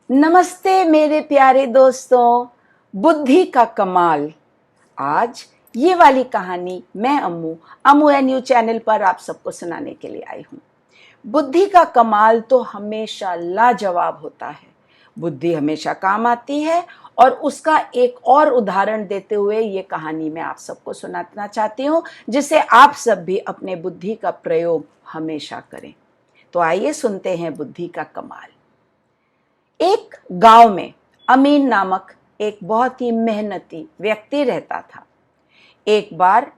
नमस्ते मेरे प्यारे दोस्तों। बुद्धि का कमाल। आज ये वाली कहानी मैं अम्मू एनयू चैनल पर आप सबको सुनाने के लिए आई हूँ। बुद्धि का कमाल तो हमेशा लाजवाब होता है। बुद्धि हमेशा काम आती है और उसका एक और उदाहरण देते हुए ये कहानी मैं आप सबको सुनाना चाहती हूँ, जिससे आप सब भी अपने बुद्धि का प्रयोग हमेशा करें। तो आइए सुनते हैं बुद्धि का कमाल। एक गांव में अमीन नामक एक बहुत ही मेहनती व्यक्ति रहता था। एक बार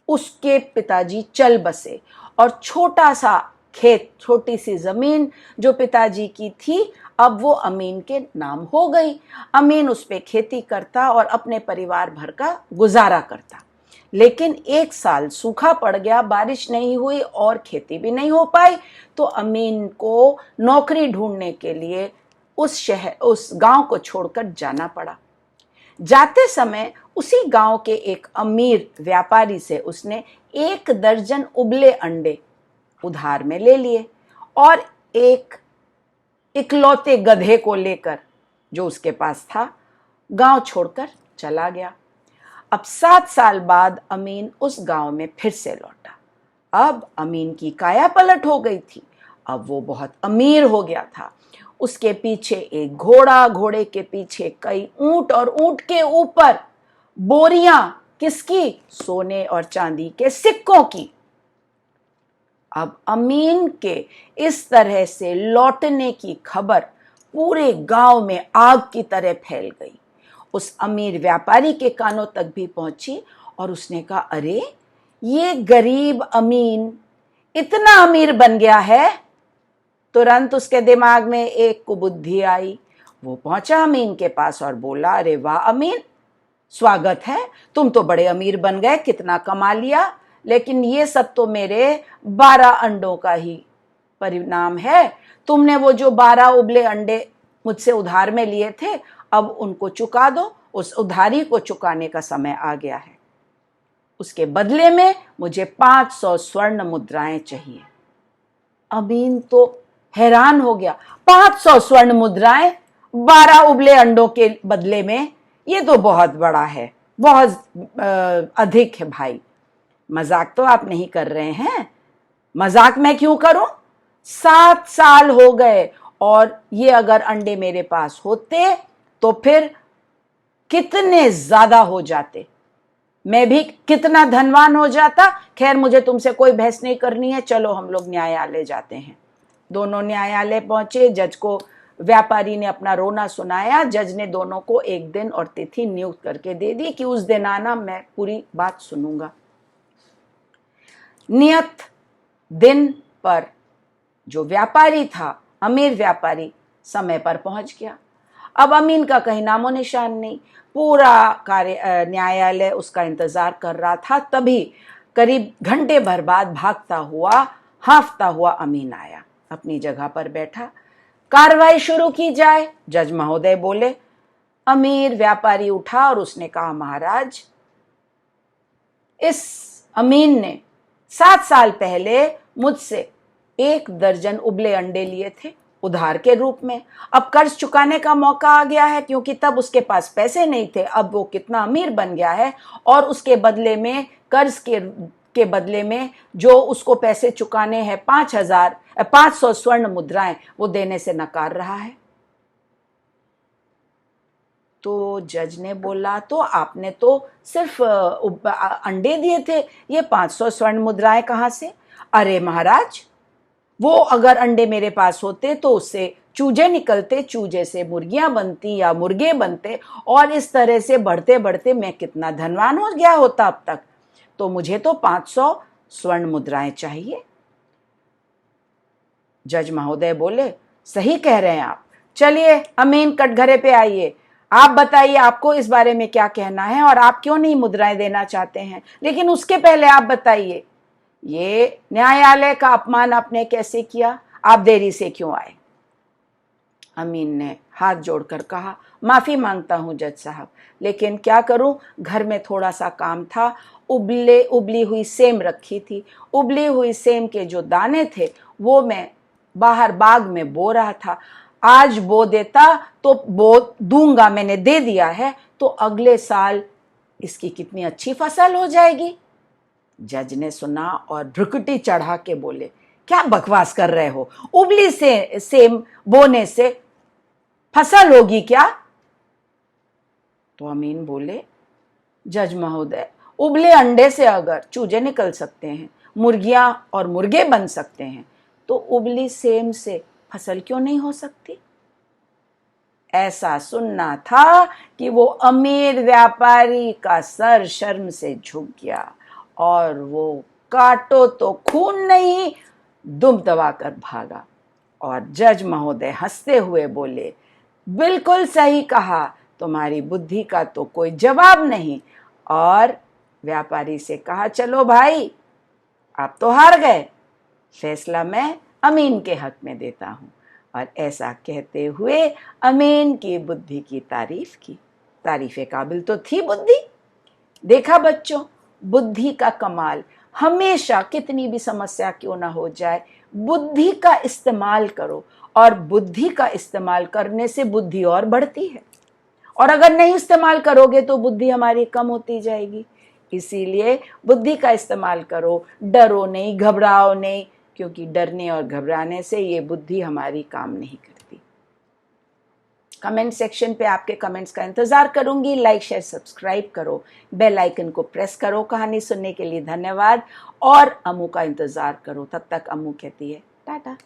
उसके पिताजी चल बसे और छोटा सा खेत, छोटी सी जमीन जो पिताजी की थी, अब वो अमीन के नाम हो गई। अमीन उस पे खेती करता और अपने परिवार भर का गुजारा करता। लेकिन एक साल सूखा पड़ गया, बारिश नहीं हुई और खेती भी नहीं हो पाई। तो अमीन को नौकरी ढूंढने के लिए उस गांव को छोड़कर जाना पड़ा। जाते समय उसी गांव के एक अमीर व्यापारी से उसने 1 दर्जन उबले अंडे उधार में ले लिए और एक इकलौते गधे को लेकर, जो उसके पास था, गांव छोड़कर चला गया। अब 7 साल बाद अमीन उस गांव में फिर से लौटा। अब अमीन की काया पलट हो गई थी। अब वो बहुत अमीर हो गया था। उसके पीछे एक घोड़ा, घोड़े के पीछे कई ऊंट और ऊंट के ऊपर बोरियां। किसकी? सोने और चांदी के सिक्कों की। अब अमीन के इस तरह से लौटने की खबर पूरे गांव में आग की तरह फैल गई। उस अमीर व्यापारी के कानों तक भी पहुंची और उसने कहा, अरे ये गरीब अमीन इतना अमीर बन गया है। तुरंत उसके दिमाग में एक कुबुद्धि आई। वो पहुंचा अमीन के पास और बोला, अरे वाह अमीन, स्वागत है, तुम तो बड़े अमीर बन गए, कितना कमा लिया। लेकिन ये सब तो मेरे 12 अंडों का ही परिणाम है। तुमने वो जो 12 उबले अंडे मुझसे उधार में लिए थे, अब उनको चुका दो। उस उधारी को चुकाने का समय आ गया है। उसके बदले में मुझे 500 स्वर्ण मुद्राएं चाहिए। अमीन तो हैरान हो गया। 500 स्वर्ण मुद्राएं 12 उबले अंडों के बदले में, ये तो बहुत बड़ा है, बहुत अधिक है भाई। मजाक तो आप नहीं कर रहे हैं? मजाक मैं क्यों करूं? 7 साल हो गए और ये अगर अंडे मेरे पास होते तो फिर कितने ज्यादा हो जाते, मैं भी कितना धनवान हो जाता। खैर, मुझे तुमसे कोई बहस नहीं करनी है, चलो हम लोग न्यायालय जाते हैं। दोनों न्यायालय पहुंचे। जज को व्यापारी ने अपना रोना सुनाया। जज ने दोनों को एक दिन और तिथि नियुक्त करके दे दी कि उस दिन आना, मैं पूरी बात सुनूंगा। नियत दिन पर जो व्यापारी था, अमीर व्यापारी, समय पर पहुंच गया। अब अमीन का कहीं नामो निशान नहीं। पूरा न्यायालय उसका इंतजार कर रहा था। तभी करीब घंटे भर बाद भागता हुआ, हांफता हुआ अमीन आया, अपनी जगह पर बैठा। कार्रवाई शुरू की जाए, जज महोदय बोले। अमीर व्यापारी उठा और उसने कहा, महाराज, इस अमीन ने 7 साल पहले मुझसे 1 दर्जन उबले अंडे लिए थे उधार के रूप में। अब कर्ज चुकाने का मौका आ गया है, क्योंकि तब उसके पास पैसे नहीं थे। अब वो कितना अमीर बन गया है और उसके बदले में, कर्ज के बदले में जो उसको पैसे चुकाने हैं, 500 स्वर्ण मुद्राएं, वो देने से नकार रहा है। तो जज ने बोला, तो आपने तो सिर्फ अंडे दिए थे, ये 500 स्वर्ण मुद्राएं कहां से? अरे महाराज, वो अगर अंडे मेरे पास होते तो उससे चूजे निकलते, चूजे से मुर्गियां बनती या मुर्गे बनते, और इस तरह से बढ़ते बढ़ते मैं कितना धनवान हो गया होता अब तक। तो मुझे तो 500 स्वर्ण मुद्राएं चाहिए। जज महोदय बोले, सही कह रहे हैं आप। चलिए अमीन, कटघरे पे आइए। आप बताइए, आपको इस बारे में क्या कहना है और आप क्यों नहीं मुद्राएं देना चाहते हैं? लेकिन उसके पहले आप बताइए, ये न्यायालय का अपमान आपने कैसे किया? आप देरी से क्यों आए? अमीन ने हाथ जोड़कर कहा, माफी मांगता हूं जज साहब, लेकिन क्या करूं, घर में थोड़ा सा काम था। उबली हुई सेम रखी थी। उबली हुई सेम के जो दाने थे वो मैं बाहर बाग में बो रहा था। आज बो देता तो बो दूंगा, मैंने दे दिया है तो अगले साल इसकी कितनी अच्छी फसल हो जाएगी। जज ने सुना और भ्रुकुटी चढ़ा के बोले, क्या बकवास कर रहे हो, उबली से सेम बोने से फसल होगी क्या? तो अमीन बोले, जज महोदय, उबले अंडे से अगर चूजे निकल सकते हैं, मुर्गियां और मुर्गे बन सकते हैं, तो उबली सेम से फसल क्यों नहीं हो सकती? ऐसा सुनना था कि वो अमीर व्यापारी का सर शर्म से झुक गया और वो काटो तो खून नहीं दुम दबाकर भागा। और जज महोदय हंसते हुए बोले, बिल्कुल सही कहा, तुम्हारी बुद्धि का तो कोई जवाब नहीं। और व्यापारी से कहा, चलो भाई, आप तो हार गए, फैसला मैं अमीन के हक में देता हूं। और ऐसा कहते हुए अमीन की बुद्धि की तारीफ की। तारीफे काबिल तो थी बुद्धि। देखा बच्चों, बुद्धि का कमाल। हमेशा कितनी भी समस्या क्यों ना हो जाए, बुद्धि का इस्तेमाल करो, और बुद्धि का इस्तेमाल करने से बुद्धि और बढ़ती है। और अगर नहीं इस्तेमाल करोगे तो बुद्धि हमारी कम होती जाएगी। इसीलिए बुद्धि का इस्तेमाल करो, डरो नहीं, घबराओ नहीं, क्योंकि डरने और घबराने से ये बुद्धि हमारी काम नहीं करती। कमेंट सेक्शन पे आपके कमेंट्स का इंतजार करूंगी। लाइक शेयर सब्सक्राइब करो, बेल आइकन को प्रेस करो। कहानी सुनने के लिए धन्यवाद और अम्मू का इंतजार करो। तब तक अम्मू कहती है टाटा।